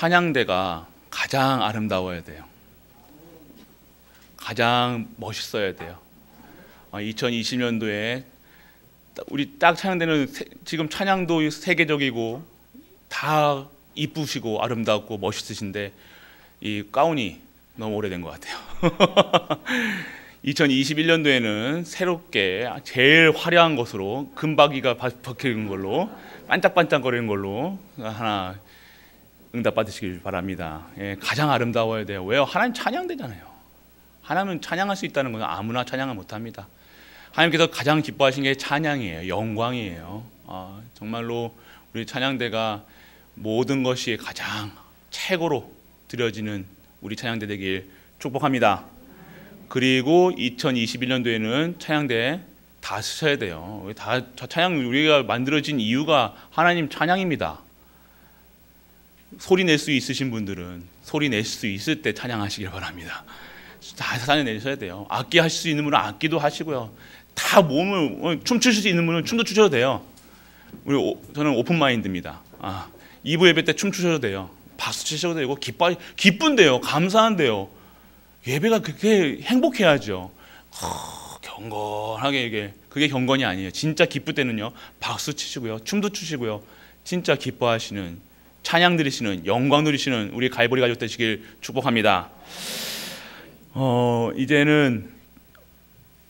찬양대가 가장 아름다워야 돼요. 가장 멋있어야 돼요. 2020년도에 우리 딱 찬양대는 지금 찬양도 세계적이고 다 이쁘시고 아름답고 멋있으신데 이 가운이 너무 오래된 것 같아요. 2021년도에는 새롭게 제일 화려한 것으로 금박이가 박히는 걸로 반짝반짝거리는 걸로 하나 응답 받으시길 바랍니다. 예, 가장 아름다워야 돼요. 왜요? 하나님 찬양되잖아요. 하나님은 찬양할 수 있다는 건 아무나 찬양을 못합니다. 하나님께서 가장 기뻐하신 게 찬양이에요. 영광이에요. 정말로 우리 찬양대가 모든 것이 가장 최고로 드려지는 우리 찬양대 되길 축복합니다. 그리고 2021년도에는 찬양대 다 쓰셔야 돼요. 다 찬양 우리가 만들어진 이유가 하나님 찬양입니다. 소리 낼 수 있으신 분들은 소리 낼 수 있을 때 찬양하시길 바랍니다. 다 찬양내셔야 돼요. 악기 하실 수 있는 분은 악기도 하시고요. 다 몸을 춤추실 수 있는 분은 춤도 추셔도 돼요. 저는 오픈 마인드입니다. 2부 예배 때 춤추셔도 돼요. 박수 치셔도 되고 기쁜데요. 감사한데요. 예배가 그렇게 행복해야죠. 경건하게 이게 그게 경건이 아니에요. 진짜 기쁠 때는요. 박수 치시고요. 춤도 추시고요. 진짜 기뻐하시는 찬양 드리시는 영광 누리시는 우리 갈보리 가족 되시길 축복합니다. 이제는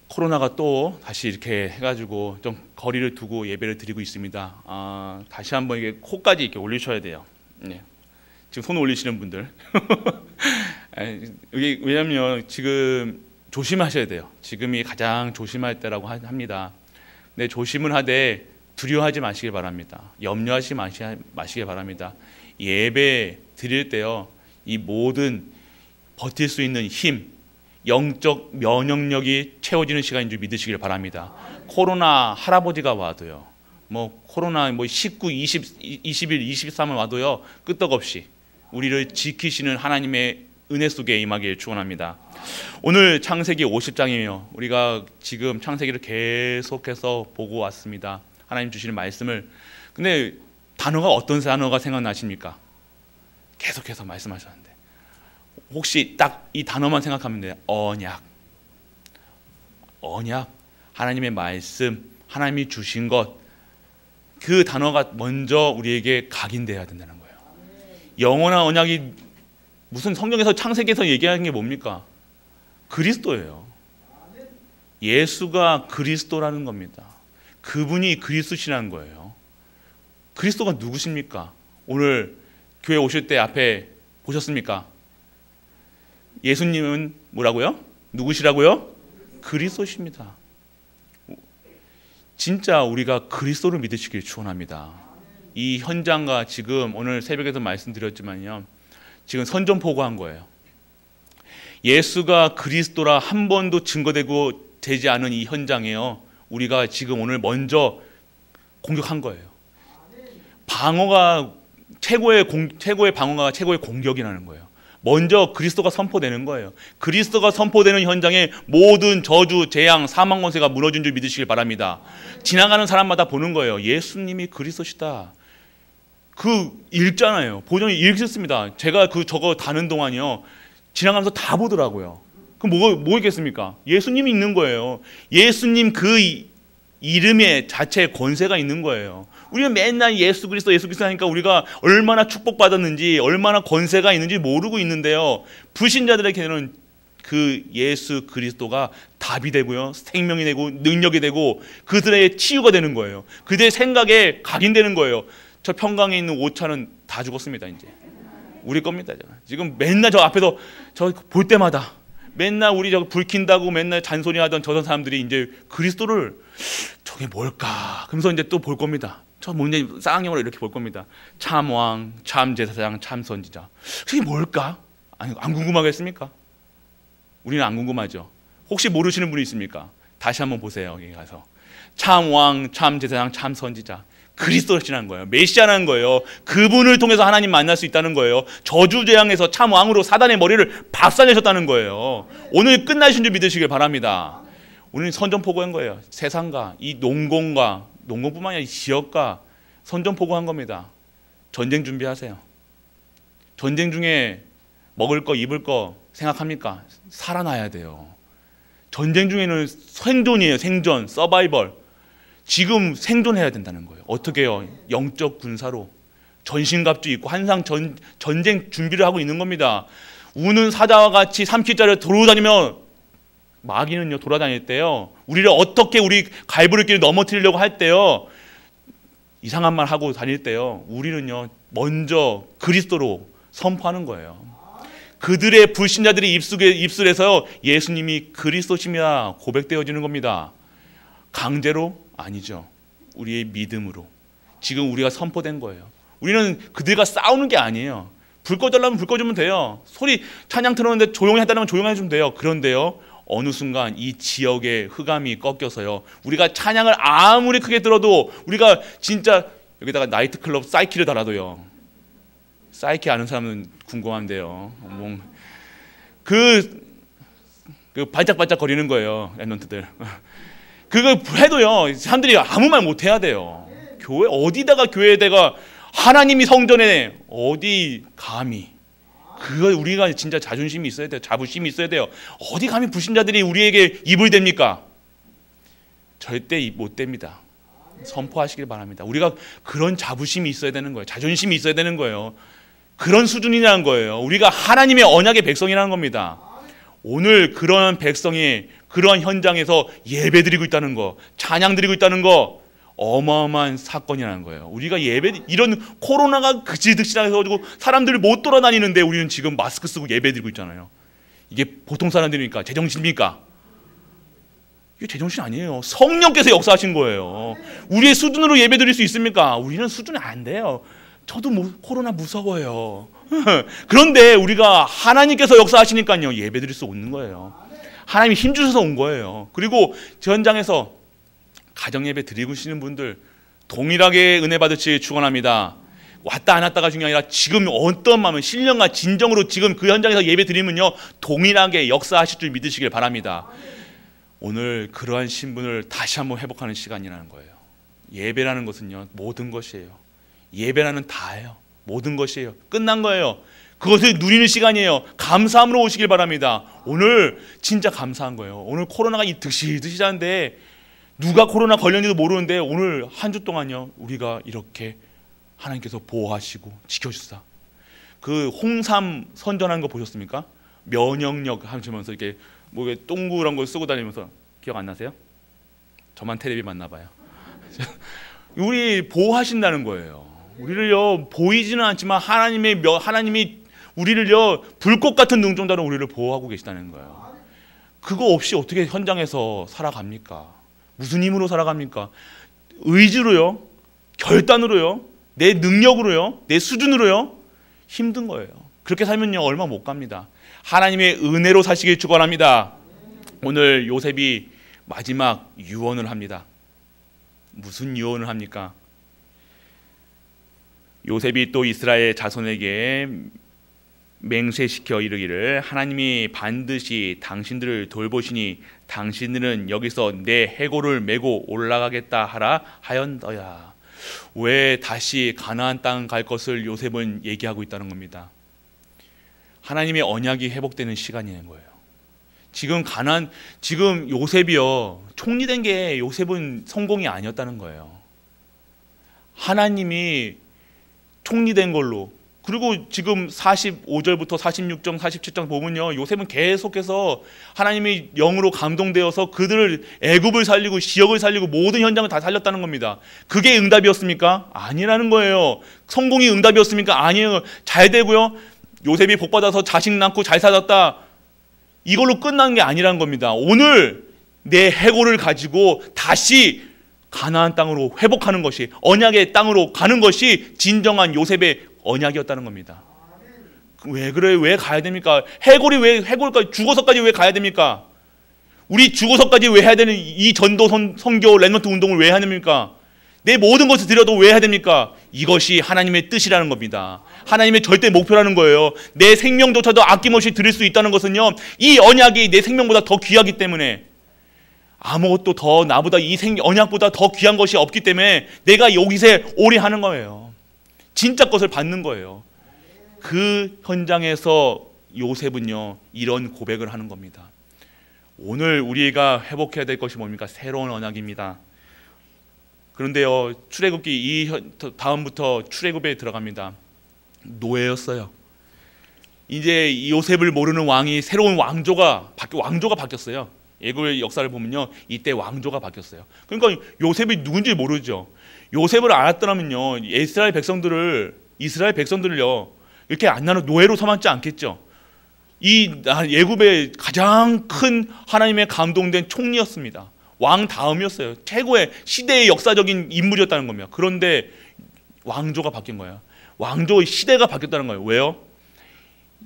코로나가 또 다시 이렇게 해가지고 좀 거리를 두고 예배를 드리고 있습니다. 다시 한번 이게 코까지 이렇게 올리셔야 돼요. 네. 지금 손 올리시는 분들. 왜냐하면 지금 조심하셔야 돼요. 지금이 가장 조심할 때라고 합니다. 네, 조심을 하되 두려워하지 마시길 바랍니다. 염려하지 마시길 바랍니다. 예배 드릴 때요, 이 모든 버틸 수 있는 힘, 영적 면역력이 채워지는 시간인 줄 믿으시길 바랍니다. 코로나 할아버지가 와도요, 코로나 19, 20, 21, 23을 와도요, 끄떡없이 우리를 지키시는 하나님의 은혜 속에 임하길 축원합니다. 오늘 창세기 50장이에요. 우리가 지금 창세기를 계속해서 보고 왔습니다. 하나님 주시는 말씀을. 근데 단어가 어떤 단어가 생각나십니까? 계속해서 말씀하셨는데 혹시 딱 이 단어만 생각하면 돼요. 언약. 하나님의 말씀, 하나님이 주신 것, 그 단어가 먼저 우리에게 각인되어야 된다는 거예요. 영원한 언약이 무슨 성경에서 창세기에서 얘기하는 게 뭡니까? 그리스도예요. 예수가 그리스도라는 겁니다. 그분이 그리스도시라는 거예요. 그리스도가 누구십니까? 오늘 교회 오실 때 앞에 보셨습니까? 예수님은 뭐라고요? 누구시라고요? 그리스도십니다. 진짜 우리가 그리스도를 믿으시길 축원합니다. 이 현장과 지금 오늘 새벽에도 말씀드렸지만요, 지금 선전포고한 거예요. 예수가 그리스도라 한 번도 증거되고 되지 않은 이 현장에요, 우리가 지금 오늘 먼저 공격한 거예요. 방어가 최고의 방어가 최고의 공격이라는 거예요. 먼저 그리스도가 선포되는 거예요. 그리스도가 선포되는 현장에 모든 저주, 재앙, 사망 권세가 무너진 줄 믿으시길 바랍니다. 지나가는 사람마다 보는 거예요. 예수님이 그리스도시다. 그 읽잖아요. 보존이 읽었습니다. 제가 저거 다는 동안이요, 지나가면서 다 보더라고요. 그럼 뭐겠습니까? 예수님이 있는 거예요. 예수님 그 이름의 자체에 권세가 있는 거예요. 우리가 맨날 예수 그리스도 하니까 우리가 얼마나 축복받았는지, 얼마나 권세가 있는지 모르고 있는데요, 불신자들에게는 그 예수 그리스도가 답이 되고요, 생명이 되고 능력이 되고 그들의 치유가 되는 거예요. 그들의 생각에 각인되는 거예요. 저 평강에 있는 5차는 다 죽었습니다. 이제 우리 겁니다. 지금 맨날 저 앞에서 저 볼 때마다 맨날 우리 저 불 킨다고 맨날 잔소리하던 저 사람들이 이제 그리스도를 저게 뭘까? 그러면서 이제 또 볼 겁니다. 저 뭔지 쌍용으로 이렇게 볼 겁니다. 참 왕, 참 제사장, 참 선지자. 저게 뭘까? 아니, 안 궁금하겠습니까? 우리는 안 궁금하죠. 혹시 모르시는 분이 있습니까? 다시 한번 보세요. 여기 가서 참 왕, 참 제사장, 참 선지자. 그리스도시라는 거예요. 메시아라는 거예요. 그분을 통해서 하나님 만날 수 있다는 거예요. 저주재앙에서 참 왕으로 사단의 머리를 박살내셨다는 거예요. 오늘 끝나신 줄 믿으시길 바랍니다. 우리는 선전포고한 거예요. 세상과 이 농공뿐만 아니라 이 지역과 선전포고한 겁니다. 전쟁 준비하세요. 전쟁 중에 먹을 거 입을 거 생각합니까? 살아나야 돼요. 전쟁 중에는 생존이에요. 생존, 서바이벌. 지금 생존해야 된다는 거예요. 어떻게 해요? 영적 군사로 전신갑주 입고 항상 전쟁 준비를 하고 있는 겁니다. 우는 사자와 같이 3km를 돌아다니며 마귀는요 돌아다닐 때요 우리를 어떻게 우리 갈보리길을 넘어뜨리려고 할 때요 이상한 말 하고 다닐 때요 우리는요 먼저 그리스도로 선포하는 거예요. 그들의 불신자들이 입술에서 예수님이 그리스도심이라 고백되어지는 겁니다. 강제로? 아니죠. 우리의 믿음으로 지금 우리가 선포된 거예요. 우리는 그들과 싸우는 게 아니에요. 불 꺼달라면 불 꺼주면 돼요. 소리 찬양 틀었는데 조용히 해달라면 조용히 해주면 돼요. 그런데요 어느 순간 이 지역의 흑암이 꺾여서요 우리가 찬양을 아무리 크게 들어도 우리가 진짜 여기다가 나이트클럽 사이키를 달아도요 사이키 아는 사람은 궁금한데요 그 발작발작 거리는 거예요 랩런트들. 그거 해도요 사람들이 아무 말 못 해야 돼요. 교회 어디다가 교회에다가 하나님이 성전에 어디 감히 그거 우리가 진짜 자존심이 있어야 돼요. 자부심이 있어야 돼요. 어디 감히 불신자들이 우리에게 입을 댑니까? 절대 못 댑니다. 선포하시길 바랍니다. 우리가 그런 자부심이 있어야 되는 거예요. 자존심이 있어야 되는 거예요. 그런 수준이라는 거예요. 우리가 하나님의 언약의 백성이라는 겁니다. 오늘 그런 백성이 그러한 현장에서 예배드리고 있다는 거, 찬양 드리고 있다는 거 어마어마한 사건이라는 거예요. 우리가 이런 코로나가 그지득실해가지고 사람들이 못 돌아다니는데 우리는 지금 마스크 쓰고 예배드리고 있잖아요. 이게 보통 사람들이니까 제정신입니까? 이게 제정신 아니에요. 성령께서 역사하신 거예요. 우리의 수준으로 예배드릴 수 있습니까? 우리는 수준이 안 돼요. 저도 코로나 무서워요. 그런데 우리가 하나님께서 역사하시니까요 예배드릴 수 없는 거예요. 하나님이 힘주셔서 온 거예요. 그리고 저 현장에서 가정예배 드리고 계시는 분들 동일하게 은혜 받으시길 축원합니다. 왔다 안 왔다가 중요한 게 아니라 지금 어떤 마음을 신령과 진정으로 지금 그 현장에서 예배 드리면요 동일하게 역사하실 줄 믿으시길 바랍니다. 오늘 그러한 신분을 다시 한번 회복하는 시간이라는 거예요. 예배라는 것은요 모든 것이에요. 예배라는 다예요. 모든 것이에요. 끝난 거예요. 그것을 누리는 시간이에요. 감사함으로 오시길 바랍니다. 오늘 진짜 감사한 거예요. 오늘 코로나가 드시드시한데 누가 코로나 걸렸는지도 모르는데 오늘 한 주 동안요 우리가 이렇게 하나님께서 보호하시고 지켜주사. 그 홍삼 선전하는 거 보셨습니까? 면역력 하시면서 이렇게 뭐 동그란 거 쓰고 다니면서 기억 안 나세요? 저만 텔레비 맞나 봐요. 우리 보호하신다는 거예요. 우리를요 보이지는 않지만 하나님이 우리를요 불꽃 같은 눈동자로 우리를 보호하고 계시다는 거예요. 그거 없이 어떻게 현장에서 살아갑니까? 무슨 힘으로 살아갑니까? 의지로요, 결단으로요, 내 능력으로요, 내 수준으로요 힘든 거예요. 그렇게 살면요 얼마 못 갑니다. 하나님의 은혜로 사시길 축원합니다. 오늘 요셉이 마지막 유언을 합니다. 무슨 유언을 합니까? 요셉이 또 이스라엘 자손에게 맹세시켜 이르기를 하나님이 반드시 당신들을 돌보시니 당신들은 여기서 내 해골을 메고 올라가겠다 하라 하였더야. 왜 다시 가나안 땅 갈 것을 요셉은 얘기하고 있다는 겁니다. 하나님의 언약이 회복되는 시간인 거예요. 지금 요셉이요 총리된 게 요셉은 성공이 아니었다는 거예요. 하나님이 총리된 걸로. 그리고 지금 45절부터 46장 47장 보면요 요셉은 계속해서 하나님의 영으로 감동되어서 그들을 애굽을 살리고 지역을 살리고 모든 현장을 다 살렸다는 겁니다. 그게 응답이었습니까? 아니라는 거예요. 성공이 응답이었습니까? 아니에요. 잘 되고요 요셉이 복받아서 자식 낳고 잘 살았다 이걸로 끝난 게 아니라는 겁니다. 오늘 내 해골을 가지고 다시 가나안 땅으로 회복하는 것이 언약의 땅으로 가는 것이 진정한 요셉의 언약이었다는 겁니다. 왜 그래요? 왜 가야 됩니까? 해골까지 죽어서까지 왜 가야 됩니까? 우리 죽어서까지 왜 해야 되는 이 전도 선교 랩런트 운동을 왜 해야 됩니까? 내 모든 것을 드려도 왜 해야 됩니까? 이것이 하나님의 뜻이라는 겁니다. 하나님의 절대 목표라는 거예요. 내 생명조차도 아낌없이 드릴 수 있다는 것은요 이 언약이 내 생명보다 더 귀하기 때문에 아무것도 더 나보다 이 언약보다 더 귀한 것이 없기 때문에 내가 여기서 오래 하는 거예요. 진짜 것을 받는 거예요. 그 현장에서 요셉은요 이런 고백을 하는 겁니다. 오늘 우리가 회복해야 될 것이 뭡니까? 새로운 언약입니다. 그런데요 출애굽기 다음부터 출애굽에 들어갑니다. 노예였어요. 이제 요셉을 모르는 왕이 새로운 왕조가 바뀌었어요. 애굽의 역사를 보면요 이때 왕조가 바뀌었어요. 그러니까 요셉이 누군지 모르죠. 요셉을 알았더라면요 이스라엘 백성들을요 이렇게 안 나눠 노예로 삼았지 않겠죠. 이 애굽의 가장 큰 하나님의 감동된 총리였습니다. 왕 다음이었어요. 최고의 시대의 역사적인 인물이었다는 겁니다. 그런데 왕조가 바뀐 거예요. 왕조의 시대가 바뀌었다는 거예요. 왜요?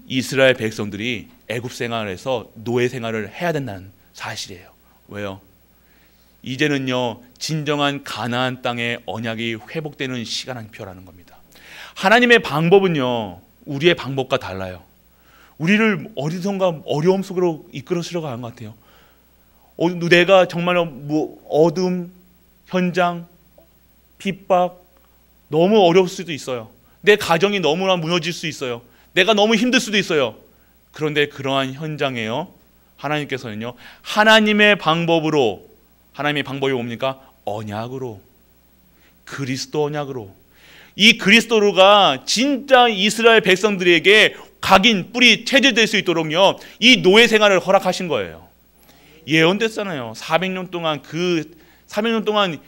이스라엘 백성들이 애굽 생활에서 노예 생활을 해야 된다는 사실이에요. 왜요? 이제는요 진정한 가나안 땅의 언약이 회복되는 시간표라는 겁니다. 하나님의 방법은요 우리의 방법과 달라요. 우리를 어디선가 어려움 속으로 이끌어주려고 하는 것 같아요. 내가 정말로 어둠, 현장, 핍박 너무 어려울 수도 있어요. 내 가정이 너무나 무너질 수 있어요. 내가 너무 힘들 수도 있어요. 그런데 그러한 현장에요 하나님께서는요 하나님의 방법이 뭡니까? 언약으로, 그리스도 언약으로, 이 그리스도가 진짜 이스라엘 백성들에게 각인, 뿌리, 체질될 수 있도록요 이 노예 생활을 허락하신 거예요. 예언됐잖아요. 400년 동안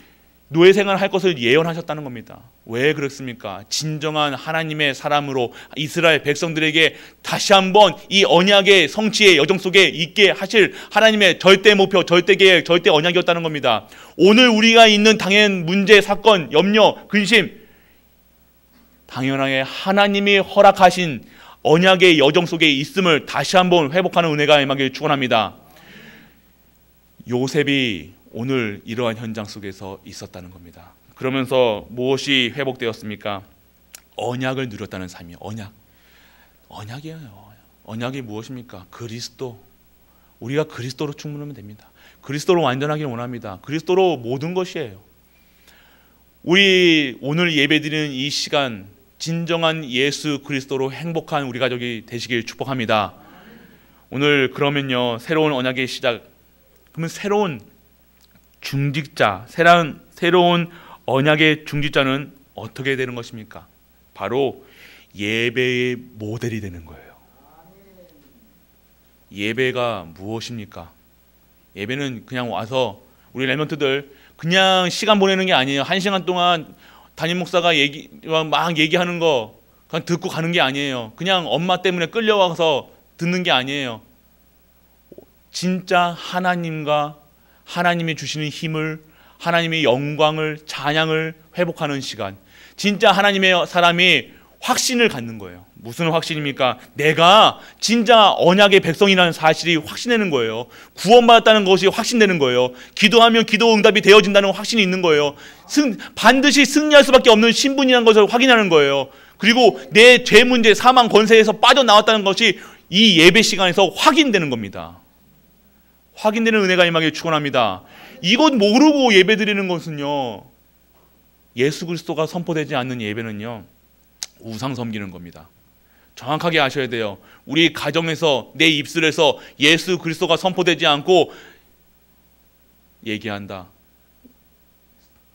노예 생활을 할 것을 예언하셨다는 겁니다. 왜 그렇습니까? 진정한 하나님의 사람으로 이스라엘 백성들에게 다시 한번 이 언약의 성취의 여정 속에 있게 하실 하나님의 절대 목표, 절대 계획, 절대 언약이었다는 겁니다. 오늘 우리가 있는 당연 문제, 사건, 염려, 근심 당연하게 하나님이 허락하신 언약의 여정 속에 있음을 다시 한번 회복하는 은혜가 임하기를 축원합니다. 요셉이 오늘 이러한 현장 속에서 있었다는 겁니다. 그러면서 무엇이 회복되었습니까? 언약을 누렸다는 삶이에요. 언약이에요. 언약이 무엇입니까? 그리스도. 우리가 그리스도로 충분하면 됩니다. 그리스도로 완전하기를 원합니다. 그리스도로 모든 것이에요. 우리 오늘 예배드리는 이 시간 진정한 예수 그리스도로 행복한 우리 가족이 되시길 축복합니다. 오늘 그러면요 새로운 언약의 시작, 그러면 새로운 중직자, 새로운 언약의 중직자는 어떻게 되는 것입니까? 바로 예배의 모델이 되는 거예요. 예배가 무엇입니까? 예배는 그냥 와서 우리 렘넌트들 그냥 시간 보내는 게 아니에요. 1시간 동안 담임 목사가 막 얘기하는 거 그냥 듣고 가는 게 아니에요. 그냥 엄마 때문에 끌려와서 듣는 게 아니에요. 진짜 하나님과 하나님이 주시는 힘을, 하나님의 영광을, 찬양을 회복하는 시간. 진짜 하나님의 사람이 확신을 갖는 거예요. 무슨 확신입니까? 내가 진짜 언약의 백성이라는 사실이 확신되는 거예요. 구원받았다는 것이 확신되는 거예요. 기도하면 기도 응답이 되어진다는 확신이 있는 거예요. 반드시 승리할 수밖에 없는 신분이라는 것을 확인하는 거예요. 그리고 내 죄 문제, 사망 권세에서 빠져나왔다는 것이 이 예배 시간에서 확인되는 겁니다. 확인되는 은혜가 임하기를 축원합니다. 이것 모르고 예배드리는 것은요, 예수 그리스도가 선포되지 않는 예배는요 우상 섬기는 겁니다. 정확하게 아셔야 돼요. 우리 가정에서 내 입술에서 예수 그리스도가 선포되지 않고 얘기한다.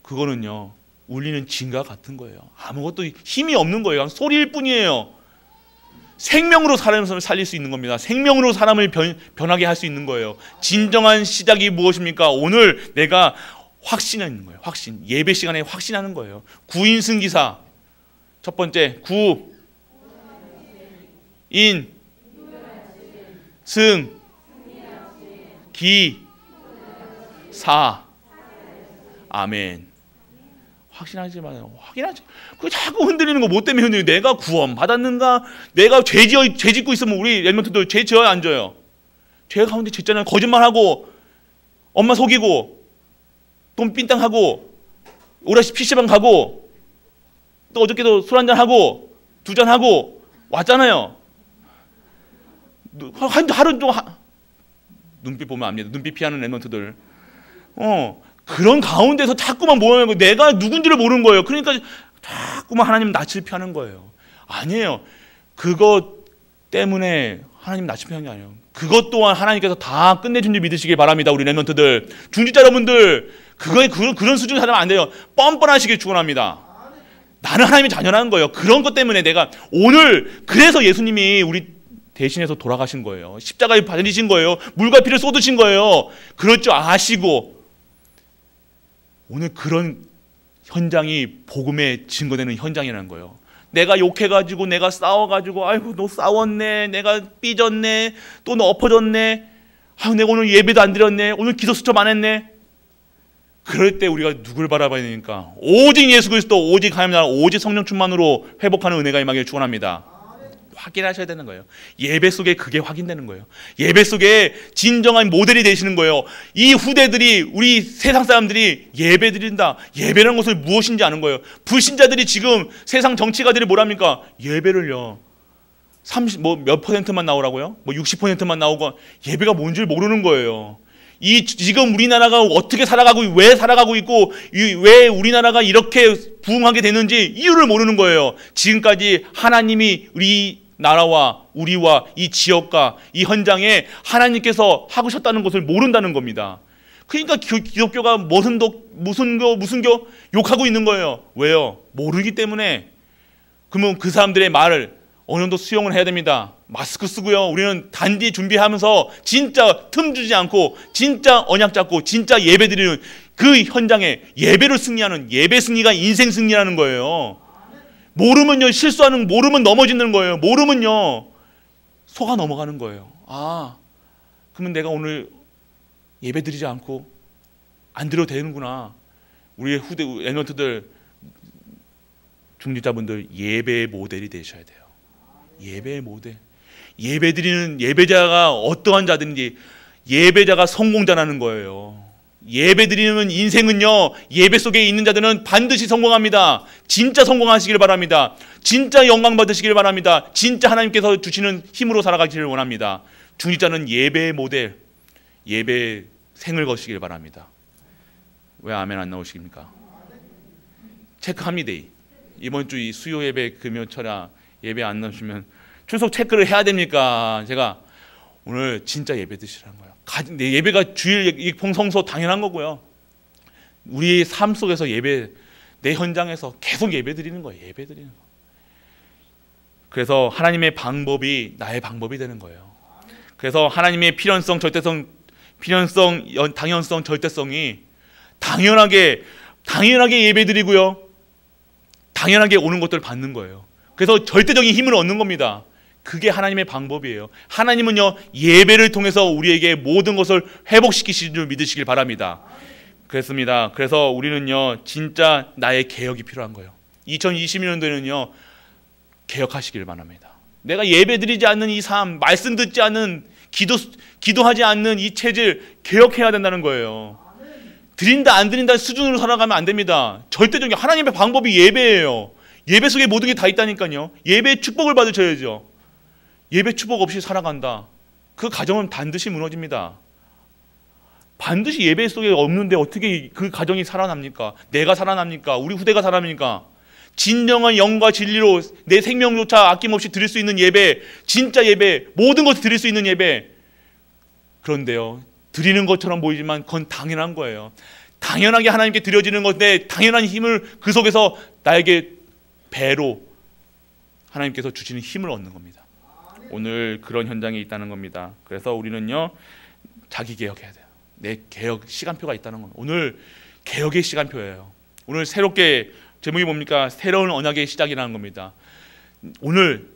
그거는요 울리는 징과 같은 거예요. 아무것도 힘이 없는 거예요. 소리일 뿐이에요. 생명으로 사람을 살릴 수 있는 겁니다. 생명으로 사람을 변하게 할 수 있는 거예요. 진정한 시작이 무엇입니까? 오늘 내가 확신하는 거예요. 확신. 예배 시간에 확신하는 거예요. 구인승기사 첫 번째, 구, 인, 승, 기, 사. 아멘. 확신하지 마요. 확인하지. 그 자꾸 흔들리는 거 뭐 때문에 흔들려? 내가 구원 받았는가? 내가 죄 짓고 있으면 우리 렘넌트들 죄 지어요, 안 져요? 죄 가운데 짓잖아요. 거짓말하고, 엄마 속이고, 돈 빈땅하고, 오라시 PC방 가고, 또 어저께도 술 한잔 하고, 2잔 하고 왔잖아요. 하루 좀 눈빛 보면 압니다. 눈빛 피하는 렘넌트들. 그런 가운데서 자꾸만 모여는 거예요. 내가 누군지를 모르는 거예요. 그러니까 자꾸만 하나님 낯을 피하는 거예요. 아니에요. 그것 때문에 하나님 낮추는 게 아니에요. 그것 또한 하나님께서 다 끝내준 줄 믿으시길 바랍니다. 우리 렘넌트들, 중직자 여러분들, 그런 수준을 하면 안 돼요. 뻔뻔하시길 축원합니다. 나는 하나님의 자녀라는 거예요. 그런 것 때문에 내가 오늘, 그래서 예수님이 우리 대신해서 돌아가신 거예요. 십자가에 받으신 거예요. 물과 피를 쏟으신 거예요. 그럴 줄 아시고 오늘 그런 현장이 복음에 증거되는 현장이라는 거예요. 내가 욕해가지고, 내가 싸워가지고, 아이고 너 싸웠네, 내가 삐졌네, 또 너 엎어졌네, 아유 내가 오늘 예배도 안 드렸네, 오늘 기도 수첩 안 했네. 그럴 때 우리가 누굴 바라봐야 되니까 오직 예수 그리스도, 오직 하나님 나라, 오직 성령 충만으로 회복하는 은혜가 임하기를 축원합니다. 확인하셔야 되는 거예요. 예배 속에 그게 확인되는 거예요. 예배 속에 진정한 모델이 되시는 거예요. 이 후대들이, 우리 세상 사람들이 예배 드린다, 예배라는 것을 무엇인지 아는 거예요. 불신자들이 지금 세상 정치가들이 뭐랍니까? 예배를요 몇 %만 나오라고요? 60%만 나오고 예배가 뭔지를 모르는 거예요. 지금 우리나라가 어떻게 살아가고, 왜 살아가고 있고, 왜 우리나라가 이렇게 부흥하게 되는지 이유를 모르는 거예요. 지금까지 하나님이 우리 나라와 우리와 이 지역과 이 현장에 하나님께서 하셨다는 것을 모른다는 겁니다. 그러니까 기독교가 무슨 교 욕하고 있는 거예요. 왜요? 모르기 때문에. 그러면 그 사람들의 말을 어느 정도 수용을 해야 됩니다. 마스크 쓰고요. 우리는 단디 준비하면서 진짜 틈 주지 않고 진짜 언약 잡고 진짜 예배 드리는 그 현장에 예배를 승리하는, 예배 승리가 인생 승리라는 거예요. 모르면요, 모르면 넘어지는 거예요. 모르면요, 속아 넘어가는 거예요. 아, 그러면 내가 오늘 예배 드리지 않고 안 드려도 되는구나. 우리의 후대 렘넌트들, 중직자분들 예배의 모델이 되셔야 돼요. 예배의 모델. 예배 드리는 예배자가 어떠한 자든지 예배자가 성공자라는 거예요. 예배 드리는 인생은요, 예배 속에 있는 자들은 반드시 성공합니다. 진짜 성공하시길 바랍니다. 진짜 영광 받으시길 바랍니다. 진짜 하나님께서 주시는 힘으로 살아가기를 원합니다. 중직자는 예배의 모델, 예배의 생을 거시길 바랍니다. 왜 아멘 안 나오십니까? 체크합니다. 이번 주 이 수요 예배, 금요 철야 예배 안 나오시면 출석 체크를 해야 됩니까? 제가 오늘 진짜 예배 드시라는 거예요. 예배가 주일 성소 당연한 거고요. 우리의 삶 속에서 예배, 내 현장에서 계속 예배 드리는 거예요. 예배 드리는 거. 그래서 하나님의 방법이 나의 방법이 되는 거예요. 그래서 하나님의 필연성, 절대성, 당연성, 절대성이 당연하게 예배 드리고요, 당연하게 오는 것들을 받는 거예요. 그래서 절대적인 힘을 얻는 겁니다. 그게 하나님의 방법이에요. 하나님은요, 예배를 통해서 우리에게 모든 것을 회복시키시는 줄 믿으시길 바랍니다. 그렇습니다. 그래서 우리는요, 진짜 나의 개혁이 필요한 거예요. 2020년도에는요, 개혁하시길 바랍니다. 내가 예배 드리지 않는 이 삶, 말씀 듣지 않는, 기도하지 않는 이 체질 개혁해야 된다는 거예요. 드린다 안 드린다 수준으로 살아가면 안 됩니다. 절대적인 하나님의 방법이 예배예요. 예배 속에 모든 게 다 있다니까요. 예배의 축복을 받으셔야죠. 예배 축복 없이 살아간다, 그 가정은 반드시 무너집니다. 반드시 예배 속에 없는데 어떻게 그 가정이 살아납니까? 내가 살아납니까? 우리 후대가 살아납니까? 진정한 영과 진리로 내 생명조차 아낌없이 드릴 수 있는 예배, 진짜 예배, 모든 것을 드릴 수 있는 예배. 그런데요, 드리는 것처럼 보이지만 그건 당연한 거예요. 당연하게 하나님께 드려지는 건데, 당연한 힘을 그 속에서 나에게 배로 하나님께서 주시는 힘을 얻는 겁니다. 오늘 그런 현장에 있다는 겁니다. 그래서 우리는요, 자기 개혁해야 돼요. 내 개혁 시간표가 있다는 겁니다. 오늘 개혁의 시간표예요. 오늘 새롭게, 제목이 뭡니까? 새로운 언약의 시작이라는 겁니다. 오늘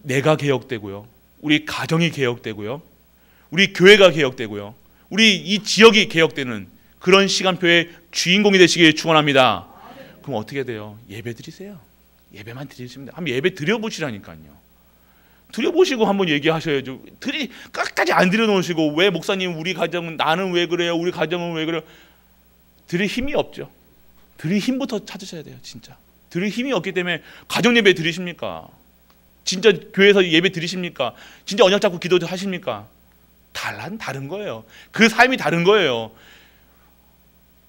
내가 개혁되고요, 우리 가정이 개혁되고요, 우리 교회가 개혁되고요, 우리 이 지역이 개혁되는 그런 시간표의 주인공이 되시길 축원합니다. 그럼 어떻게 돼요? 예배 드리세요. 예배만 드리시면 돼요. 한번 예배 드려보시라니까요. 드려보시고 한번 얘기하셔야죠. 끝까지 안 드려놓으시고, 왜 목사님 우리 가정은, 나는 왜 그래요, 우리 가정은 왜 그래요. 드릴 힘이 없죠. 드릴 힘부터 찾으셔야 돼요. 진짜 드릴 힘이 없기 때문에 가정 예배 드리십니까? 진짜 교회에서 예배 드리십니까? 진짜 언약 잡고 기도 하십니까? 다른 거예요. 그 삶이 다른 거예요.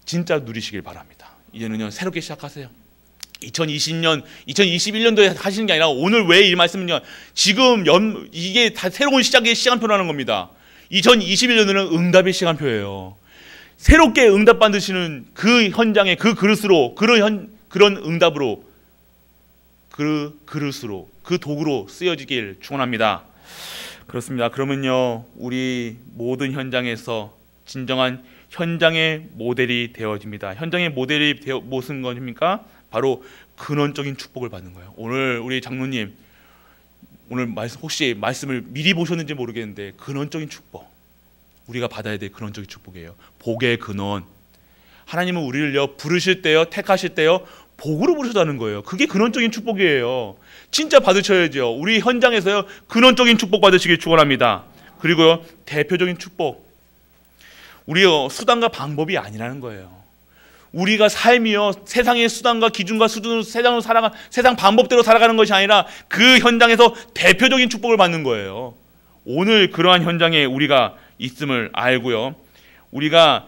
진짜 누리시길 바랍니다. 이제는요, 새롭게 시작하세요. 2020년, 2021년도에 하시는 게 아니라 오늘 왜 이 말씀은요, 지금 이게 다 새로운 시작의 시간표라는 겁니다. 2021년도는 응답의 시간표예요. 새롭게 응답받으시는 그 현장의 그 그릇으로, 그런 응답으로, 그 그릇으로, 그 도구로 쓰여지길 축원합니다. 그렇습니다. 그러면요, 우리 모든 현장에서 진정한 현장의 모델이 되어집니다. 현장의 모델이 무슨 것입니까? 바로 근원적인 축복을 받는 거예요. 오늘 우리 장로님, 오늘 혹시 말씀을 미리 보셨는지 모르겠는데, 근원적인 축복, 우리가 받아야 될 근원적인 축복이에요. 복의 근원. 하나님은 우리를요, 부르실 때요, 택하실 때요, 복으로 부르셨다는 거예요. 그게 근원적인 축복이에요. 진짜 받으셔야죠. 우리 현장에서요, 근원적인 축복 받으시길 축원합니다. 그리고요, 대표적인 축복. 우리요, 수단과 방법이 아니라는 거예요. 우리가 삶이요, 세상의 수단과 기준과 수준으로 세상 방법대로 살아가는 것이 아니라 그 현장에서 대표적인 축복을 받는 거예요. 오늘 그러한 현장에 우리가 있음을 알고요, 우리가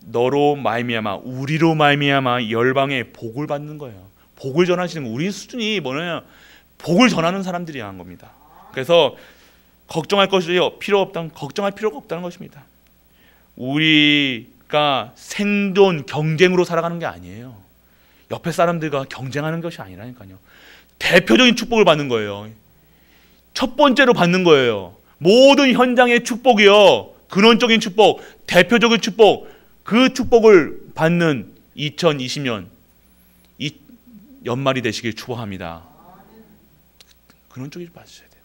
너로 말미암아, 우리로 말미암아 열방에 복을 받는 거예요. 복을 전하시는 거. 우리 수준이 뭐냐, 복을 전하는 사람들이 한 겁니다. 그래서 걱정할 걱정할 필요가 없다는 것입니다. 우리가 생존 경쟁으로 살아가는 게 아니에요. 옆에 사람들과 경쟁하는 것이 아니라니까요. 대표적인 축복을 받는 거예요. 첫 번째로 받는 거예요. 모든 현장의 축복이요, 근원적인 축복, 대표적인 축복, 그 축복을 받는 2020년 이 연말이 되시길 축복합니다. 근원적인 받으셔야 돼요.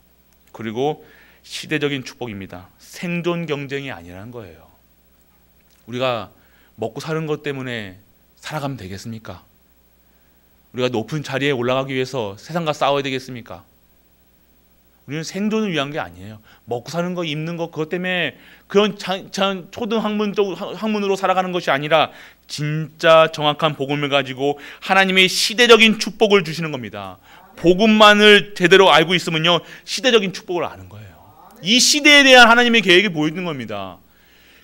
그리고 시대적인 축복입니다. 생존 경쟁이 아니라는 거예요. 우리가 먹고 사는 것 때문에 살아가면 되겠습니까? 우리가 높은 자리에 올라가기 위해서 세상과 싸워야 되겠습니까? 우리는 생존을 위한 게 아니에요. 먹고 사는 거, 입는 거, 그것 때문에 그런 학문으로 살아가는 것이 아니라 진짜 정확한 복음을 가지고 하나님의 시대적인 축복을 주시는 겁니다. 복음만을 제대로 알고 있으면요, 시대적인 축복을 아는 거예요. 이 시대에 대한 하나님의 계획이 보이는 겁니다.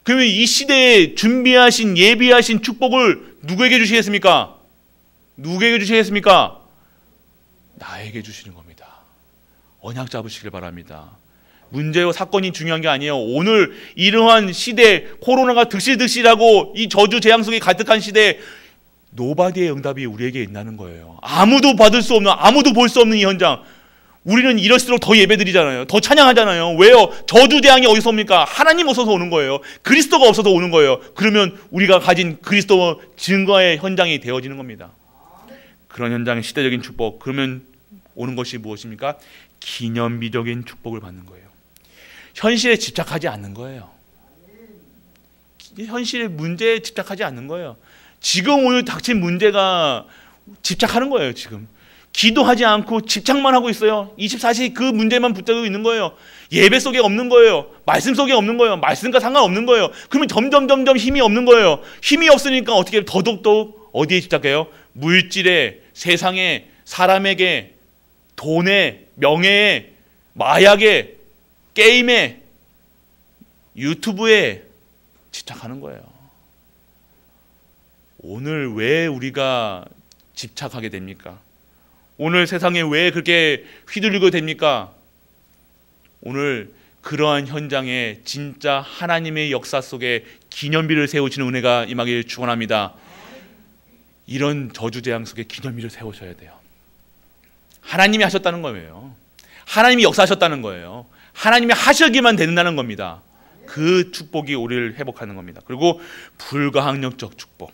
그러면 이 시대에 준비하신, 예비하신 축복을 누구에게 주시겠습니까? 누구에게 주시겠습니까? 나에게 주시는 겁니다. 언약 잡으시길 바랍니다. 문제와 사건이 중요한 게 아니에요. 오늘 이러한 시대, 코로나가 득실득실하고 이 저주 재앙 속에 가득한 시대에 노바디의 응답이 우리에게 있다는 거예요. 아무도 받을 수 없는, 아무도 볼 수 없는 이 현장. 우리는 이럴수록 더 예배드리잖아요. 더 찬양하잖아요. 왜요? 저주 재앙이 어디서 옵니까? 하나님 없어서 오는 거예요. 그리스도가 없어서 오는 거예요. 그러면 우리가 가진 그리스도 증거의 현장이 되어지는 겁니다. 그런 현장의 시대적인 축복, 그러면 오는 것이 무엇입니까? 기념비적인 축복을 받는 거예요. 현실에 집착하지 않는 거예요. 현실의 문제에 집착하지 않는 거예요. 지금 오늘 닥친 문제가 집착하는 거예요. 지금 기도하지 않고 집착만 하고 있어요. 24시간 그 문제만 붙잡고 있는 거예요. 예배 속에 없는 거예요. 말씀 속에 없는 거예요. 말씀과 상관없는 거예요. 그러면 점점 힘이 없는 거예요. 힘이 없으니까 어떻게 더더욱 어디에 집착해요? 물질에, 세상에, 사람에게, 돈에, 명예에, 마약에, 게임에, 유튜브에 집착하는 거예요. 오늘 왜 우리가 집착하게 됩니까? 오늘 세상에 왜 그렇게 휘둘리게 됩니까? 오늘 그러한 현장에 진짜 하나님의 역사 속에 기념비를 세우시는 은혜가 임하길 축원합니다. 이런 저주재앙 속에 기념비를 세우셔야 돼요. 하나님이 하셨다는 거예요. 하나님이 역사하셨다는 거예요. 하나님이 하시기만 된다는 겁니다. 그 축복이 우리를 회복하는 겁니다. 그리고 불가항력적 축복.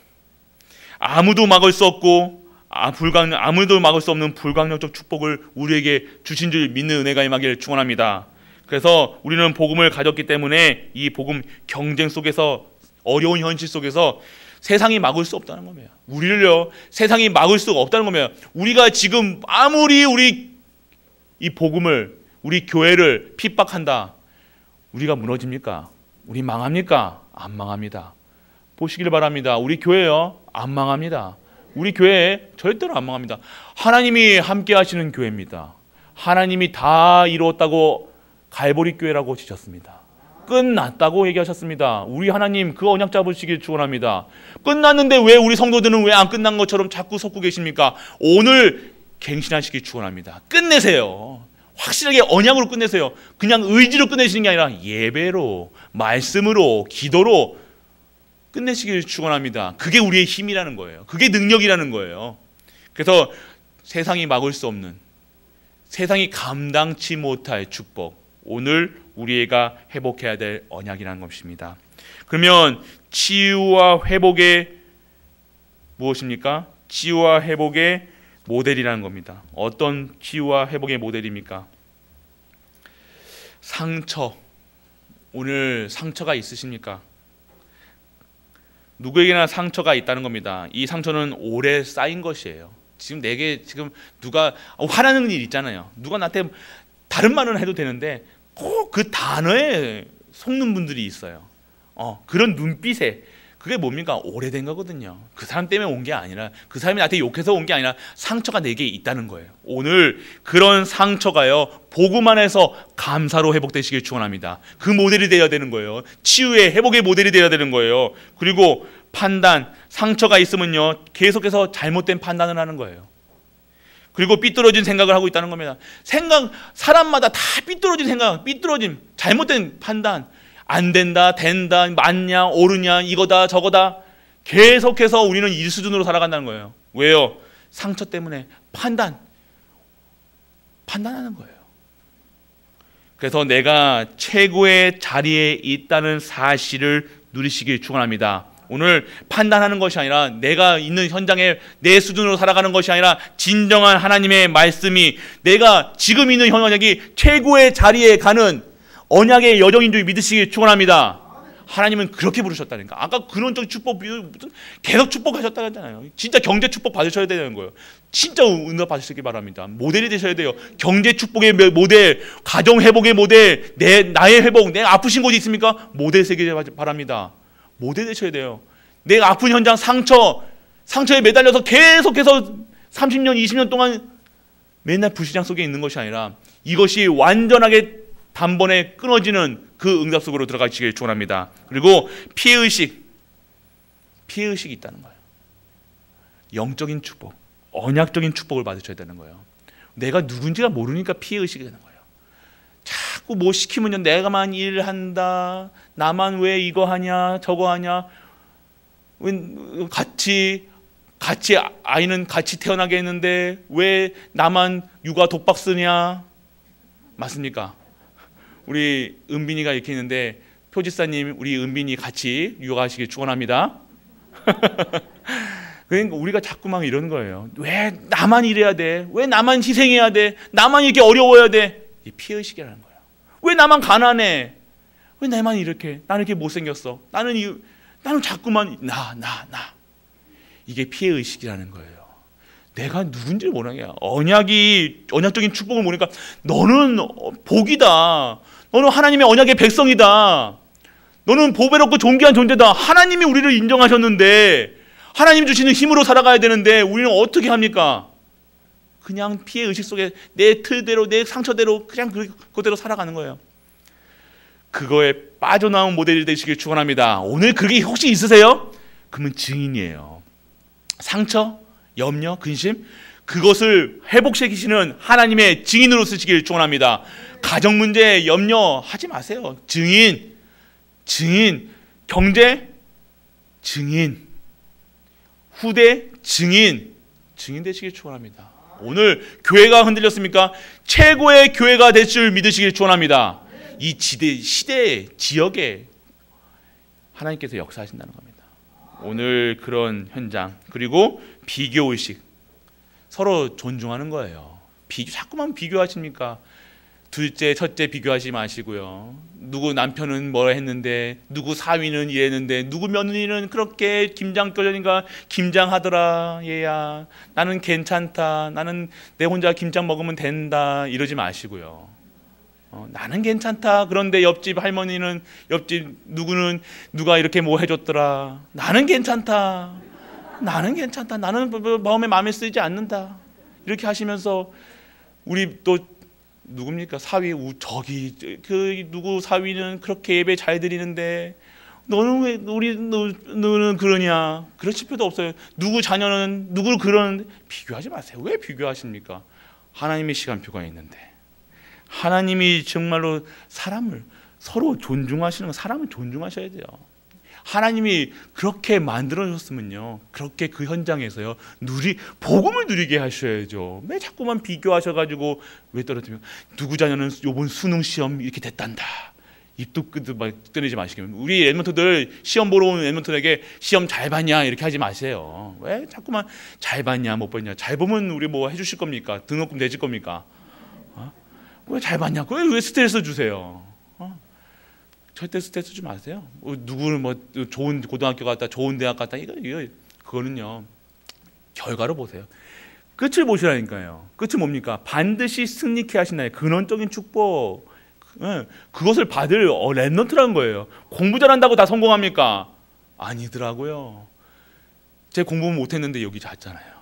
아무도 막을 수 없고 아무도 막을 수 없는 불가항력적 축복을 우리에게 주신 줄 믿는 은혜가 임하기를 축원합니다. 그래서 우리는 복음을 가졌기 때문에 이 복음 경쟁 속에서, 어려운 현실 속에서 세상이 막을 수 없다는 겁니다. 우리를요, 세상이 막을 수가 없다는 겁니다. 우리가 지금 아무리 우리 이 복음을, 우리 교회를 핍박한다, 우리가 무너집니까? 우리 망합니까? 안 망합니다. 보시길 바랍니다. 우리 교회요, 안 망합니다. 우리 교회 절대로 안 망합니다. 하나님이 함께 하시는 교회입니다. 하나님이 다 이루었다고 갈보리 교회라고 지셨습니다. 끝났다고 얘기하셨습니다. 우리 하나님 그 언약 잡으시길 축원합니다. 끝났는데 왜 우리 성도들은 왜 안 끝난 것처럼 자꾸 섞고 계십니까? 오늘 갱신하시길 축원합니다. 끝내세요. 확실하게 언약으로 끝내세요. 그냥 의지로 끝내시는 게 아니라 예배로, 말씀으로, 기도로 끝내시길 축원합니다. 그게 우리의 힘이라는 거예요. 그게 능력이라는 거예요. 그래서 세상이 막을 수 없는, 세상이 감당치 못할 축복, 오늘 우리가 회복해야 될 언약이라는 것입니다. 그러면 치유와 회복의 무엇입니까? 치유와 회복의 모델이라는 겁니다. 어떤 치유와 회복의 모델입니까? 상처. 오늘 상처가 있으십니까? 누구에게나 상처가 있다는 겁니다. 이 상처는 오래 쌓인 것이에요. 지금 내게 지금 누가 화나는 일 있잖아요. 누가 나한테 다른 말은 해도 되는데 꼭 그 단어에 속는 분들이 있어요. 그런 눈빛에 그게 뭡니까? 오래된 거거든요. 그 사람 때문에 온 게 아니라, 그 사람이 나한테 욕해서 온 게 아니라 상처가 내게 있다는 거예요. 오늘 그런 상처가요, 복음 안에서 감사로 회복되시길 축원합니다. 그 모델이 되어야 되는 거예요. 치유의 회복의 모델이 되어야 되는 거예요. 그리고 판단, 상처가 있으면요 계속해서 잘못된 판단을 하는 거예요. 그리고 삐뚤어진 생각을 하고 있다는 겁니다. 사람마다 다 삐뚤어진 생각, 삐뚤어진 잘못된 판단, 안 된다, 된다, 맞냐, 옳으냐, 이거다, 저거다. 계속해서 우리는 이 수준으로 살아간다는 거예요. 왜요? 상처 때문에 판단하는 거예요. 그래서 내가 최고의 자리에 있다는 사실을 누리시길 축원합니다. 오늘 판단하는 것이 아니라 내가 있는 현장에 내 수준으로 살아가는 것이 아니라 진정한 하나님의 말씀이 내가 지금 있는 현장이 최고의 자리에 가는 언약의 여정인 줄 믿으시길 축원합니다. 하나님은 그렇게 부르셨다니까. 아까 근원적 축복 계속 축복하셨다고 하잖아요. 진짜 경제 축복 받으셔야 되는 거예요. 진짜 응답 받으시기 바랍니다. 모델이 되셔야 돼요. 경제 축복의 모델, 가정 회복의 모델, 나의 회복, 내가 아프신 곳이 있습니까? 모델 세계 바랍니다. 모델 되셔야 돼요. 내가 아픈 현장, 상처에 매달려서 계속해서 30년, 20년 동안 맨날 불시장 속에 있는 것이 아니라 이것이 완전하게 단번에 끊어지는 그 응답 속으로 들어가시길 축원합니다. 그리고 피해의식이 있다는 거예요. 영적인 축복, 언약적인 축복을 받으셔야 되는 거예요. 내가 누군지가 모르니까 피해의식이 되는 거예요. 자꾸 뭐 시키면 내가만 일한다, 나만 왜 이거 하냐, 저거 하냐, 같이 아이는 같이 태어나게 했는데 왜 나만 육아 독박 쓰냐? 맞습니까? 우리 은빈이가 이렇게 있는데 표지사님, 우리 은빈이 같이 육아하시길 축원합니다. 그러니까 우리가 자꾸만 이러는 거예요. 왜 나만 일해야 돼? 왜 나만 희생해야 돼? 나만 이렇게 어려워야 돼? 이 피해의식이라는 거예요. 왜 나만 가난해? 왜 나만 이렇게, 나는 이렇게 못생겼어? 나는 자꾸만 나. 이게 피해의식이라는 거예요. 내가 누군지 모르냐. 언약적인 축복을 모르니까 너는 복이다. 너는 하나님의 언약의 백성이다. 너는 보배롭고 존귀한 존재다. 하나님이 우리를 인정하셨는데 하나님 주시는 힘으로 살아가야 되는데 우리는 어떻게 합니까? 그냥 피해의식 속에 내 틀대로, 내 상처대로 그냥 그대로 살아가는 거예요. 그거에 빠져나온 모델이 되시길 축원합니다. 오늘 그게 혹시 있으세요? 그러면 증인이에요. 상처, 염려, 근심, 그것을 회복시키시는 하나님의 증인으로 쓰시길 축원합니다. 가정 문제 염려하지 마세요. 증인, 경제, 증인, 후대, 증인 되시길 축원합니다. 오늘 교회가 흔들렸습니까? 최고의 교회가 될 줄 믿으시길 축원합니다. 이 시대, 지역에 하나님께서 역사하신다는 겁니다. 오늘 그런 현장, 그리고 비교의식, 서로 존중하는 거예요. 자꾸만 비교하십니까? 둘째, 첫째 비교하지 마시고요. 누구 남편은 뭐 했는데, 누구 사위는 이랬는데, 누구 며느리는 그렇게 김장교전인가 김장하더라. 얘야, 나는 괜찮다. 나는 내 혼자 김장 먹으면 된다. 이러지 마시고요. 나는 괜찮다. 그런데 옆집 할머니는, 옆집 누가 이렇게 뭐 해줬더라. 나는 괜찮다. 나는 마음에 쓰이지 않는다. 이렇게 하시면서 우리 또 누굽니까? 사위 저기 그 누구 사위는 그렇게 예배 잘 드리는데 너는 왜 너는 그러냐? 그러실 필요도 없어요. 누구 자녀는 누구를 그러는데 비교하지 마세요. 왜 비교하십니까? 하나님의 시간표가 있는데 하나님이 정말로 사람을 서로 존중하시는 거, 사람을 존중하셔야 돼요. 하나님이 그렇게 만들어줬으면요, 그렇게 그 현장에서요 복음을 누리게 하셔야죠. 왜 자꾸만 비교하셔가지고 왜 떨어뜨리면 누구 자녀는 요번 수능 시험 이렇게 됐단다. 입도 끝도 막 뜨내지 마시고, 우리 랩런트들 시험 보러 오는 랩런트에게 시험 잘 봤냐 이렇게 하지 마세요. 왜 자꾸만 잘 봤냐 못 봤냐. 잘 보면 우리 뭐 해주실 겁니까? 등록금 내줄 겁니까? 왜 잘 봤냐? 왜 스트레스 주세요? 절대 스트레스 주지 마세요. 누구를 뭐 좋은 고등학교 갔다 좋은 대학 갔다 그거는요 결과로 보세요. 끝을 보시라니까요. 끝이 뭡니까? 반드시 승리케 하시나요? 근원적인 축복. 그것을 받을 랩런트라는 거예요. 공부 잘한다고 다 성공합니까? 아니더라고요. 제 공부 못했는데 여기 잤잖아요.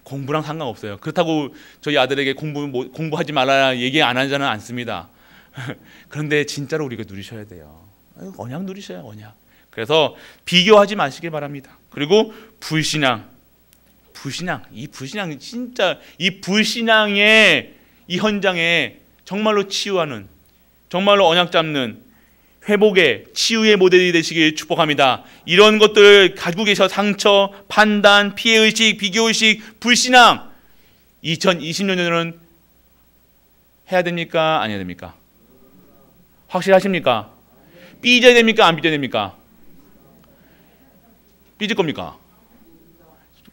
공부랑 상관없어요. 그렇다고 저희 아들에게 공부하지 말아야 얘기 안 하지는 않습니다. 그런데 진짜로 우리가 누리셔야 돼요. 언약 누리셔야 언약. 그래서 비교하지 마시길 바랍니다. 그리고 불신앙, 이 불신앙 진짜 이 불신앙의 이 현장에 정말로 치유하는, 정말로 언약 잡는 회복의 치유의 모델이 되시길 축복합니다. 이런 것들을 가지고 계셔 상처, 판단, 피해의식, 비교의식, 불신앙 2020년에는 해야 됩니까? 안 해야 됩니까? 확실하십니까? 삐져야 됩니까? 안 삐져야 됩니까? 삐질 겁니까?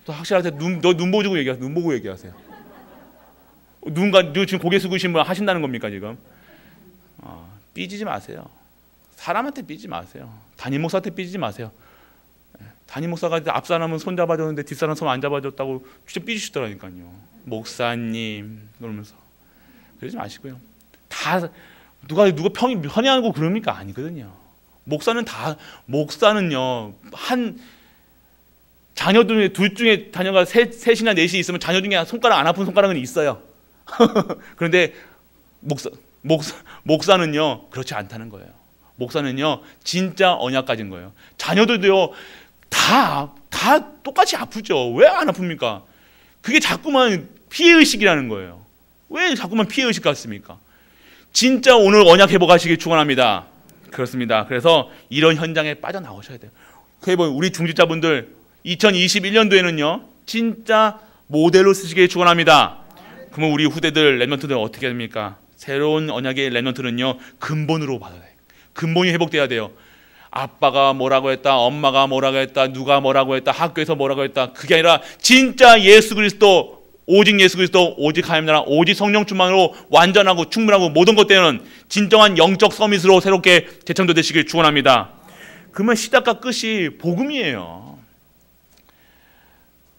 확실하세요? 눈 보고 얘기하세요. 눈 보고 얘기하세요. 누군가 지금 고개 숙이신 분 하신다는 겁니까 지금? 삐지지 마세요. 사람한테 삐지지 마세요. 담임 목사한테 삐지지 마세요. 담임 목사가 앞 사람은 손 잡아줬는데 뒷 사람 손 안 잡아줬다고 진짜 삐지시더라니까요. 목사님 그러면서 그러지 마시고요. 다 누가 편애하고 그럽니까? 아니거든요. 목사는요 한 자녀 둘 중에 자녀가 셋이나 넷이 있으면 자녀 중에 손가락 안 아픈 손가락은 있어요. 그런데 목사는요 그렇지 않다는 거예요. 목사는요 진짜 언약 가진 거예요. 자녀들도요 다 똑같이 아프죠. 왜 안 아픕니까? 그게 자꾸만 피해의식이라는 거예요. 왜 자꾸만 피해의식 같습니까? 진짜 오늘 언약 회복하시길 축원합니다. 그렇습니다. 그래서 이런 현장에 빠져나오셔야 돼요. 우리 중직자분들 2021년도에는요 진짜 모델로 쓰시길 축원합니다. 그러면 우리 후대들 랩런트들 어떻게 됩니까? 새로운 언약의 랩런트는요 근본으로 받아야 돼요. 근본이 회복돼야 돼요. 아빠가 뭐라고 했다, 엄마가 뭐라고 했다, 누가 뭐라고 했다, 학교에서 뭐라고 했다, 그게 아니라 진짜 예수 그리스도, 오직 예수 그리스도, 오직 하나님 나라, 오직 성령 충만으로 완전하고 충분하고 모든 것 때는 진정한 영적 서밋으로 새롭게 재창조되시길 축원합니다. 그러면 시작과 끝이 복음이에요.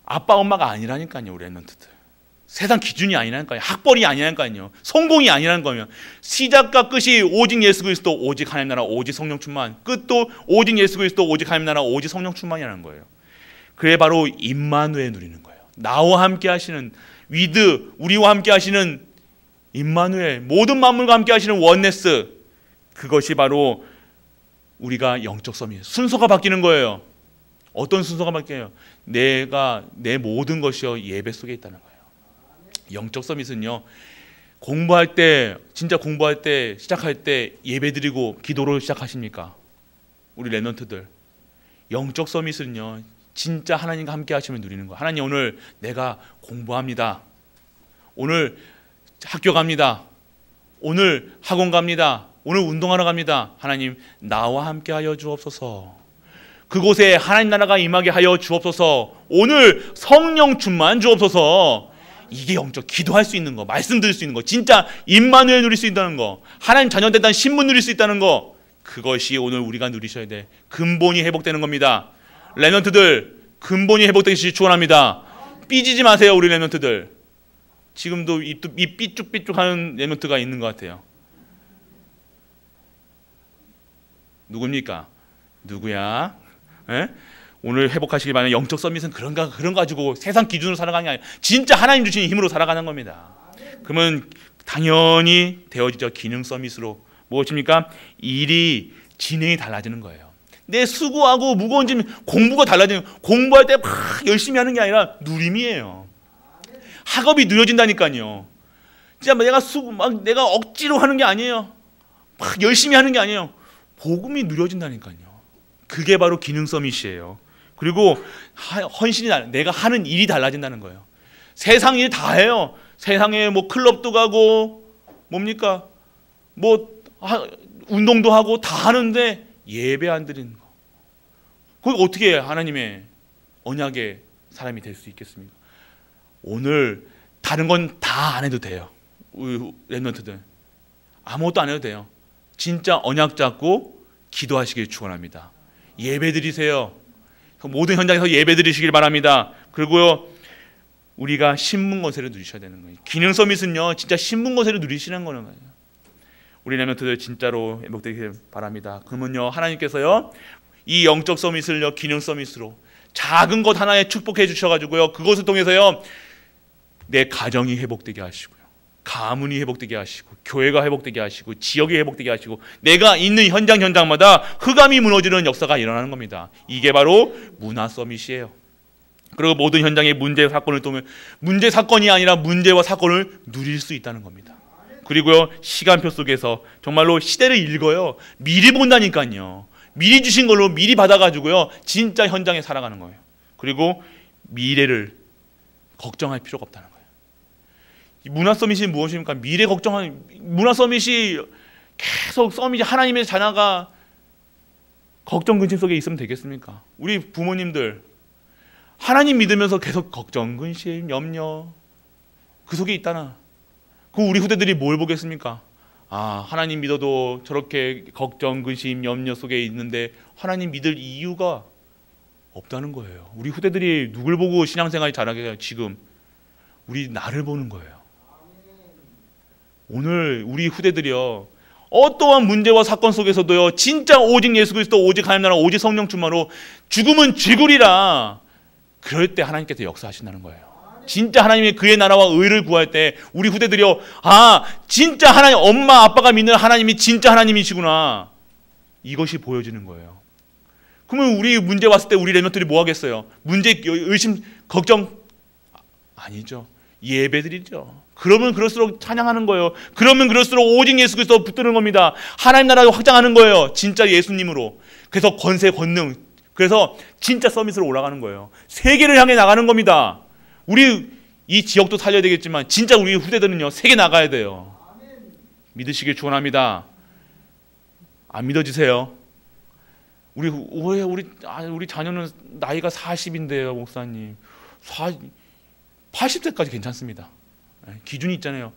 아빠 엄마가 아니라니까요. 우리 랩런트들 세상 기준이 아니라니까요. 학벌이 아니라니까요. 성공이 아니라는 거면 시작과 끝이 오직 예수 그리스도, 오직 하나님 나라, 오직 성령 충만, 끝도 오직 예수 그리스도, 오직 하나님 나라, 오직 성령 충만이라는 거예요. 그게 바로 임마누엘 누리는 거예요. 나와 함께 하시는 우리와 함께 하시는 임마누엘, 모든 만물과 함께 하시는 원네스, 그것이 바로 우리가 영적 섬이에요. 순서가 바뀌는 거예요. 어떤 순서가 바뀌어요? 내 모든 것이요 예배 속에 있다는 거예요. 영적 서밋은요 공부할 때 시작할 때 예배드리고 기도로 시작하십니까? 우리 랩런트들 영적 서밋은요 진짜 하나님과 함께 하시면 누리는 거예요. 하나님 오늘 내가 공부합니다. 오늘 학교 갑니다. 오늘 학원 갑니다. 오늘 운동하러 갑니다. 하나님 나와 함께 하여 주옵소서. 그곳에 하나님 나라가 임하게 하여 주옵소서. 오늘 성령 충만 주옵소서. 이게 영적 기도할 수 있는 거, 말씀 드릴 수 있는 거, 진짜 임마누엘 누릴 수 있다는 거, 하나님 자녀 된다는 신분 누릴 수 있다는 거, 그것이 오늘 우리가 누리셔야 돼. 근본이 회복되는 겁니다. 랩런트들 근본이 회복되시길 축원합니다. 삐지지 마세요. 우리 랩런트들 지금도 입 삐쭉삐쭉하는 랩런트가 있는 것 같아요. 누굽니까? 누구야? 에? 오늘 회복하시기 바라는 영적 서밋은 그런 거 가지고 세상 기준으로 살아가는 게 아니라 진짜 하나님 주시는 힘으로 살아가는 겁니다. 그러면 당연히 되어지죠. 기능 서밋으로. 무엇입니까? 일이 진행이 달라지는 거예요. 내 수고하고 무거운 짐 공부가 달라지는, 공부할 때 막 열심히 하는 게 아니라 누림이에요. 학업이 누려진다니까요. 진짜 내가 억지로 하는 게 아니에요. 막 열심히 하는 게 아니에요. 복음이 누려진다니까요. 그게 바로 기능 서밋이에요. 그리고 내가 하는 일이 달라진다는 거예요. 세상 일 다 해요. 세상에 뭐 클럽도 가고 뭡니까? 운동도 하고 다 하는데 예배 안 드리는 거. 그게 어떻게 하나님의 언약의 사람이 될 수 있겠습니까? 오늘 다른 건 다 안 해도 돼요. 우리 랩런트들 아무것도 안 해도 돼요. 진짜 언약 잡고 기도하시길 축원합니다. 예배 드리세요. 모든 현장에서 예배 드리시길 바랍니다. 그리고요, 우리가 신분 권세를 누리셔야 되는 거예요. 기능 서밋은요, 진짜 신분 권세를 누리시는 거는 거예요. 우리 랩런트들 진짜로 회복되길 바랍니다. 그러면요, 하나님께서요, 이 영적 서밋을요, 기능 서밋으로 작은 것 하나에 축복해 주셔가지고요, 그것을 통해서요, 내 가정이 회복되게 하시고요, 가문이 회복되게 하시고, 교회가 회복되게 하시고, 지역이 회복되게 하시고, 내가 있는 현장마다 흑암이 무너지는 역사가 일어나는 겁니다. 이게 바로 문화 서밋이에요. 그리고 모든 현장의 문제 사건을 통해 문제 사건이 아니라 문제와 사건을 누릴 수 있다는 겁니다. 그리고요, 시간표 속에서 정말로 시대를 읽어요. 미리 본다니까요. 미리 주신 걸로 미리 받아가지고요, 진짜 현장에 살아가는 거예요. 그리고 미래를 걱정할 필요가 없다는 거예요. 이 문화 서밋이 무엇입니까? 미래 걱정하는, 문화 서밋이 계속 서밋이 하나님의 자녀가 걱정 근심 속에 있으면 되겠습니까? 우리 부모님들 하나님 믿으면서 계속 걱정 근심 염려 그 속에 있다나, 그 우리 후대들이 뭘 보겠습니까? 아, 하나님 믿어도 저렇게 걱정 근심 염려 속에 있는데 하나님 믿을 이유가 없다는 거예요. 우리 후대들이 누굴 보고 신앙생활이 잘하게, 지금 우리 나를 보는 거예요. 오늘 우리 후대들이요, 어떠한 문제와 사건 속에서도요, 진짜 오직 예수 그리스도, 오직 하나님 나라, 오직 성령 충만으로 죽음은 쥐구리라, 그럴 때 하나님께서 역사하신다는 거예요. 진짜 하나님의 그의 나라와 의를 구할 때 우리 후대들이요, 아, 진짜 하나님, 엄마 아빠가 믿는 하나님이 진짜 하나님이시구나, 이것이 보여지는 거예요. 그러면 우리 문제 왔을 때 우리 랩런트들이 뭐 하겠어요? 문제, 의심, 걱정 아니죠. 예배드리죠. 그러면 그럴수록 찬양하는 거예요. 그러면 그럴수록 오직 예수 그리스도 붙드는 겁니다. 하나님 나라를 확장하는 거예요. 진짜 예수님으로. 그래서 권세, 권능, 그래서 진짜 서밋으로 올라가는 거예요. 세계를 향해 나가는 겁니다. 우리 이 지역도 살려야 되겠지만 진짜 우리 후대들은요, 세계 나가야 돼요. 믿으시길 축원합니다. 안 믿어지세요? 우리 자녀는 나이가 40인데요, 목사님. 80세까지 괜찮습니다. 기준이 있잖아요.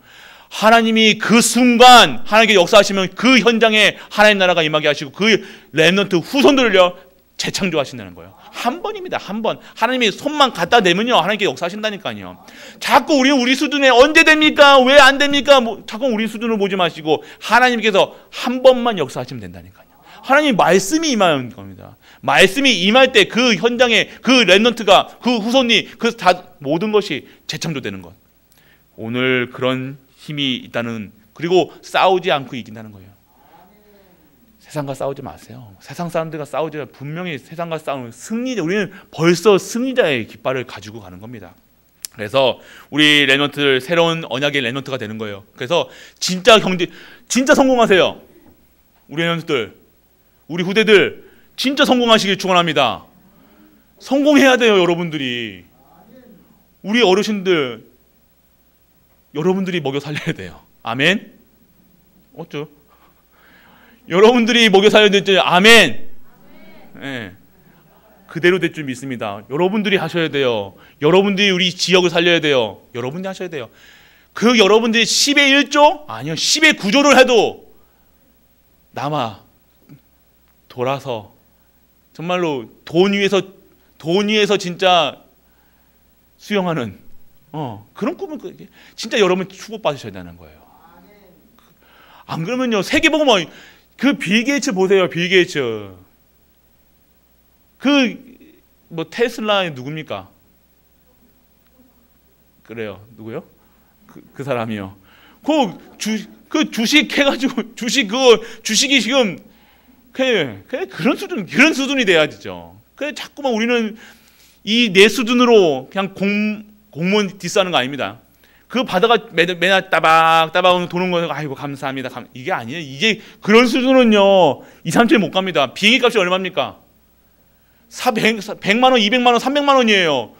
하나님이 그 순간 하나님께 역사하시면 그 현장에 하나님 나라가 임하게 하시고 그 렘넌트 후손들을요, 재창조하신다는 거예요. 한 번입니다. 한 번. 하나님이 손만 갖다 대면요, 하나님께 역사하신다니까요. 자꾸 우리 수준에 언제 됩니까? 왜 안 됩니까? 자꾸 우리 수준을 보지 마시고 하나님께서 한 번만 역사하시면 된다니까요. 하나님 말씀이 임하는 겁니다. 말씀이 임할 때 그 현장에 그 렘넌트가, 그 후손이, 모든 것이 재창조되는 것. 오늘 그런 힘이 있다는, 그리고 싸우지 않고 이긴다는 거예요. 세상과 싸우지 마세요. 세상 사람들과 싸우지, 분명히 세상과 싸우는 승리자, 우리는 벌써 승리자의 깃발을 가지고 가는 겁니다. 그래서 우리 렘넌트들, 새로운 언약의 렘넌트가 되는 거예요. 그래서 진짜 진짜 성공하세요. 우리 렘넌트들, 우리 후대들 진짜 성공하시길 축원합니다. 성공해야 돼요, 여러분들이. 우리 어르신들 여러분들이 먹여 살려야 돼요. 아멘. 어쩌? 여러분들이 먹여 살려야 되죠. 아멘. 네. 그대로 될 줄 믿습니다. 여러분들이 하셔야 돼요. 여러분들이 우리 지역을 살려야 돼요. 여러분들이 하셔야 돼요. 그 여러분들이 10의 1조? 아니요, 10의 9조를 해도 남아 돌아서 정말로 돈 위에서 진짜 수영하는 그런 꿈을 진짜 여러분 축복받으셔야 되는 거예요. 안 그러면요, 세계복음, 그 빌 게이츠 보세요. 빌 게이츠. 테슬라 누굽니까? 그래요. 누구요? 그 사람이요. 그 주식 해가지고 주식이 지금 그런 수준이 돼야죠. 자꾸만 우리는 이 내 수준으로 그냥 공무원 디스하는 거 아닙니다. 그거 받아가 매달 따박따박 도는 거는 아이고 감사합니다. 이게 아니에요. 이제 그런 수준은요 2, 3초에 못 갑니다. 비행기 값이 얼마입니까? 100만 원, 200만 원, 300만 원이에요.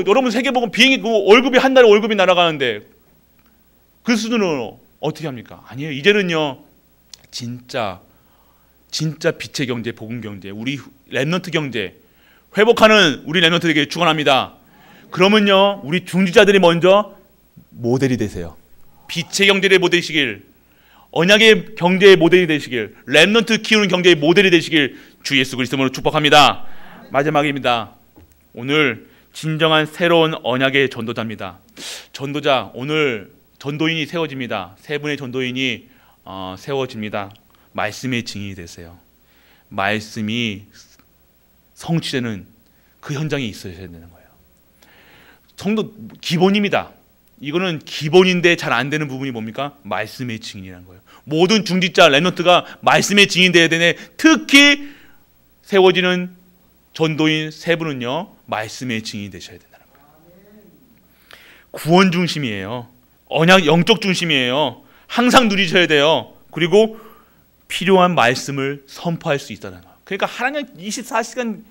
여러분 세계보고 비행기 월급이 한 달에 월급이 날아가는데 그 수준으로 어떻게 합니까? 아니에요. 이제는요 진짜 빛의 경제, 복음 경제, 우리 렘넌트 경제 회복하는 우리 렘넌트에게 축원합니다. 그러면요 우리 중지자들이 먼저 모델이 되세요. 빛의 경제의 모델이시길, 언약의 경제의 모델이 되시길, 렘넌트 키우는 경제의 모델이 되시길 주 예수 그리스도로 축복합니다. 마지막입니다. 오늘 진정한 새로운 언약의 전도자입니다. 전도자, 오늘 전도인이 세워집니다. 세 분의 전도인이 세워집니다. 말씀의 증인이 되세요. 말씀이 성취되는 그 현장에 있어야 되는 거예요. 성도 기본입니다. 이거는 기본인데 잘 안 되는 부분이 뭡니까? 말씀의 증인이라는 거예요. 모든 중직자 렘넌트가 말씀의 증인 되어야 되네. 특히 세워지는 전도인 세 분은요 말씀의 증인이 되셔야 된다는 거예요. 구원 중심이에요. 언약 영적 중심이에요. 항상 누리셔야 돼요. 그리고 필요한 말씀을 선포할 수 있다는 거예요. 그러니까 하나님 24시간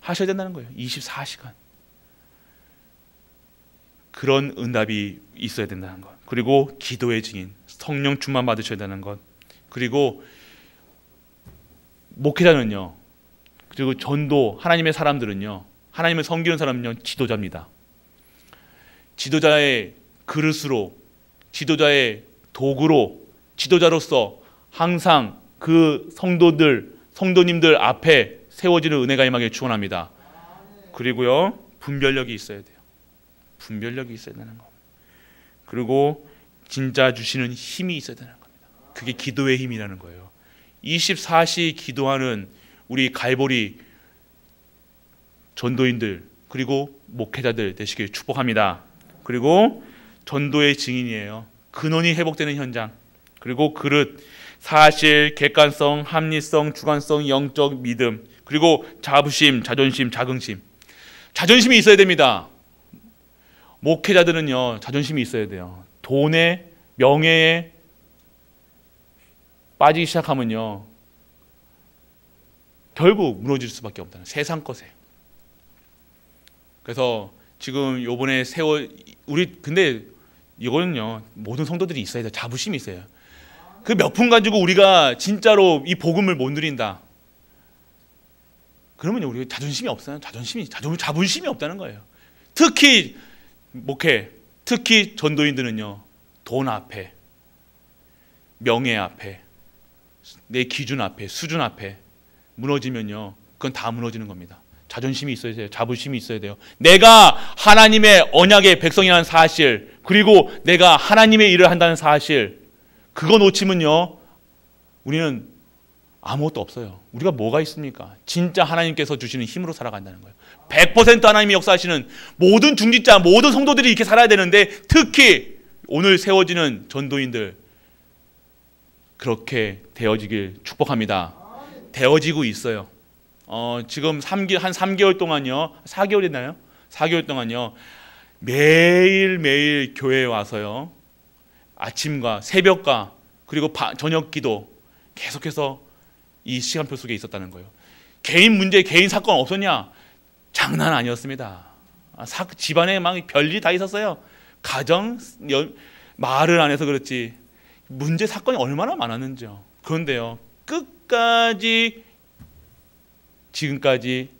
하셔야 된다는 거예요. 24시간. 그런 응답이 있어야 된다는 것. 그리고 기도의 증인, 성령 충만 받으셔야 되는 것. 그리고 목회자는요. 그리고 전도 하나님의 사람들은요. 하나님을 섬기는 사람은요. 지도자입니다. 지도자의 그릇으로, 지도자의 도구로, 지도자로서 항상 그 성도님들 앞에 세워지는 은혜가 임하게 축원합니다. 그리고요. 분별력이 있어야 돼요. 분별력이 있어야 되는 겁니다. 그리고 진짜 주시는 힘이 있어야 되는 겁니다. 그게 기도의 힘이라는 거예요. 24시 기도하는 우리 갈보리 전도인들 그리고 목회자들 되시길 축복합니다. 그리고 전도의 증인이에요. 근원이 회복되는 현장. 그리고 그릇, 사실, 객관성, 합리성, 주관성, 영적 믿음. 그리고 자부심, 자존심, 자긍심. 자존심이 있어야 됩니다. 목회자들은요 자존심이 있어야 돼요. 돈에 명예에 빠지기 시작하면요 결국 무너질 수밖에 없다는 세상 것에. 그래서 지금 요번에 근데 이거는요 모든 성도들이 있어야 돼요. 자부심이 있어요. 그 몇 푼 가지고 우리가 진짜로 이 복음을 못 누린다. 그러면 우리 자존심이 없어요. 자부심이 없다는 거예요. 특히 목회, 특히 전도인들은요 돈 앞에, 명예 앞에, 내 기준 앞에, 수준 앞에 무너지면요 그건 다 무너지는 겁니다. 자존심이 있어야 돼요. 자부심이 있어야 돼요. 내가 하나님의 언약의 백성이라는 사실, 그리고 내가 하나님의 일을 한다는 사실, 그거 놓치면요 우리는 아무것도 없어요. 우리가 뭐가 있습니까? 진짜 하나님께서 주시는 힘으로 살아간다는 거예요. 100% 하나님이 역사하시는 모든 중직자, 모든 성도들이 이렇게 살아야 되는데 특히 오늘 세워지는 전도인들 그렇게 되어지길 축복합니다. 되어지고 있어요. 지금 한 3개월 동안요, 4개월 됐나요? 4개월 동안요 매일매일 교회에 와서요 아침과 새벽과 그리고 저녁 기도 계속해서 이 시간표 속에 있었다는 거예요. 개인 문제, 개인 사건 없었냐? 장난 아니었습니다. 집안에 막 별일이 다 있었어요. 가정, 말을 안 해서 그렇지 문제 사건이 얼마나 많았는지요. 그런데요 끝까지 지금까지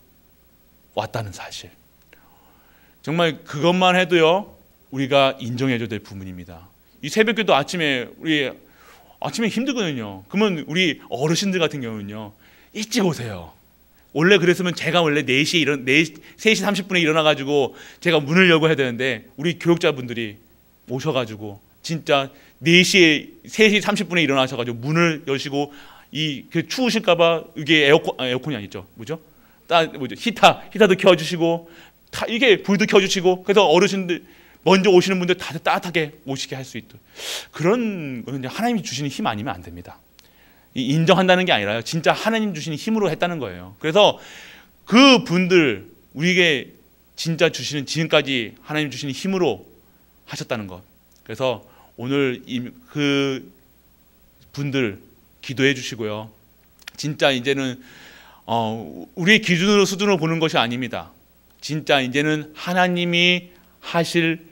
왔다는 사실, 정말 그것만 해도요 우리가 인정해줘야 될 부분입니다. 이 새벽기도 아침에 힘들거든요. 그러면 우리 어르신들 같은 경우는요 일찍 오세요. 원래 그랬으면 제가 원래 3시 30분에 일어나가지고 제가 문을 열고 해야 되는데 우리 교육자분들이 오셔가지고 진짜 3시 30분에 일어나셔가지고 문을 여시고 추우실까봐 이게 에어컨이 아니죠. 히터도 켜주시고 이게 불도 켜주시고 그래서 어르신들 먼저 오시는 분들 다들 따뜻하게 오시게 할 수 있도록, 그런 거는 하나님이 주시는 힘 아니면 안 됩니다. 인정한다는 게 아니라요, 진짜 하나님 주시는 힘으로 했다는 거예요. 그래서 그 분들, 우리에게 진짜 주시는, 지금까지 하나님 주시는 힘으로 하셨다는 것. 그래서 오늘 그 분들 기도해 주시고요. 진짜 이제는 우리의 기준으로, 수준으로 보는 것이 아닙니다. 진짜 이제는 하나님이 하실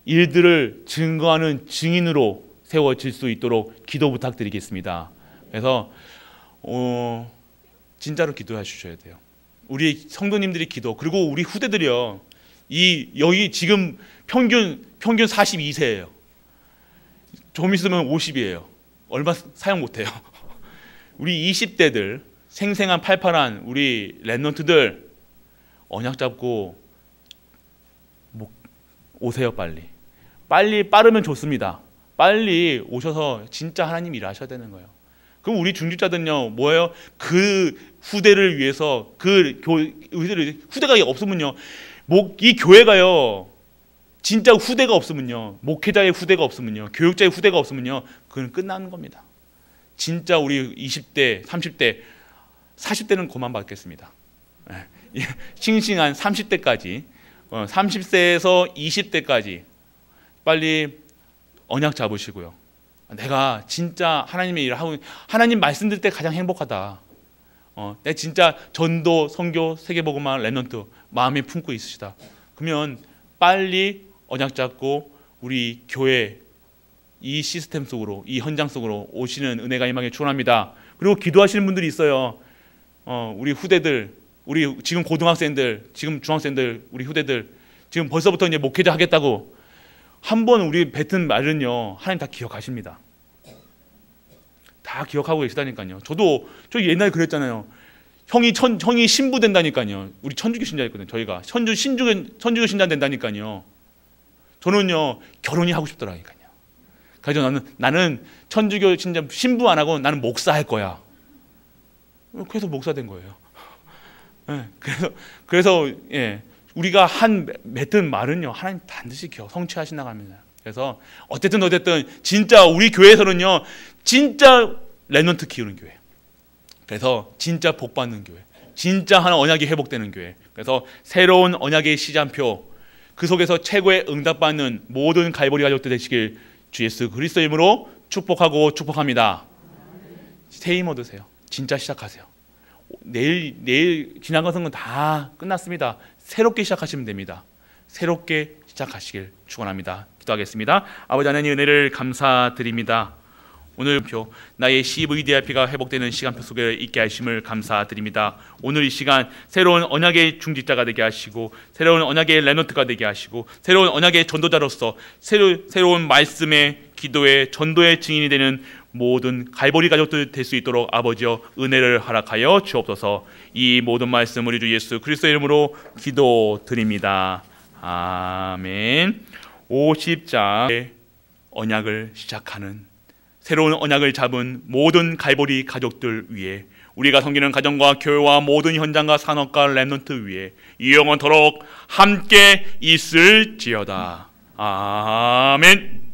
일들을 증거하는 증인으로 세워질 수 있도록 기도 부탁드리겠습니다. 그래서 진짜로 기도해 주셔야 돼요. 우리 성도님들이 기도, 그리고 우리 후대들이요, 여기 지금 평균 42세예요. 좀 있으면 50이에요. 얼마 사용 못해요. 우리 20대들, 생생한 팔팔한 우리 랩런트들 언약 잡고 오세요. 빨리 빠르면 좋습니다. 빨리 오셔서 진짜 하나님 일하셔야 되는 거예요. 그럼 우리 중직자들은요, 뭐예요? 그 후대를 위해서, 후대가 없으면요, 이 교회가요, 진짜 후대가 없으면요, 목회자의 후대가 없으면요, 교육자의 후대가 없으면요, 그건 끝나는 겁니다. 진짜 우리 20대, 30대, 40대는 그만 받겠습니다. 싱싱한 30대까지, 30세에서 20대까지 빨리 언약 잡으시고요. 내가 진짜 하나님의 일을 하고, 하나님 말씀 들을 때 가장 행복하다. 내가 진짜 전도, 선교, 세계복음화, 랩런트 마음에 품고 있으시다. 그러면 빨리 언약 잡고 우리 교회 이 시스템 속으로, 이 현장 속으로 오시는 은혜가 임하길 축원합니다. 그리고 기도하시는 분들이 있어요. 우리 후대들, 우리 지금 고등학생들, 지금 중학생들, 우리 후대들 지금 벌써부터 이제 목회자 하겠다고 한번 우리 뱉은 말은요, 하나님 다 기억하십니다. 다 기억하고 계시다니까요. 저 옛날에 그랬잖아요. 형이 신부 된다니까요. 우리 천주교 신자였거든요. 저희가 천주교 신자 된다니까요. 저는요, 결혼이 하고 싶더라니까요. 그래서 나는 천주교 신자 신부 안 하고 나는 목사 할 거야. 그래서 목사 된 거예요. 네, 그래서 우리가 맺은 말은요, 하나님 반드시 성취하신다고 합니다. 그래서 어쨌든 진짜 우리 교회에서는요, 진짜 랩런트 키우는 교회, 그래서 진짜 복 받는 교회, 진짜 하나 언약이 회복되는 교회, 그래서 새로운 언약의 시작표, 그 속에서 최고의 응답받는 모든 갈보리 가족들 되시길 주 예수 그리스도의 이름으로 축복합니다. 새 힘 얻으세요. 진짜 시작하세요. 내일 지난 것은 다 끝났습니다. 새롭게 시작하시면 됩니다. 새롭게 시작하시길 축원합니다. 기도하겠습니다. 아버지 하나님, 은혜를 감사드립니다. 오늘표 나의 CVDIP가 회복되는 시간표 속에 있게 하심을 감사드립니다. 오늘 이 시간 새로운 언약의 중직자가 되게 하시고, 새로운 언약의 랩런트가 되게 하시고, 새로운 언약의 전도자로서 새로운 말씀의, 기도의, 전도의 증인이 되는 모든 갈보리 가족들 될 수 있도록 아버지여 은혜를 허락하여 주옵소서. 이 모든 말씀 우리 주 예수 그리스도의 이름으로 기도드립니다. 아멘. 50장 언약을 시작하는, 새로운 언약을 잡은 모든 갈보리 가족들 위해, 우리가 섬기는 가정과 교회와 모든 현장과 산업과 랩런트 위에 이 영원토록 함께 있을지어다. 아멘.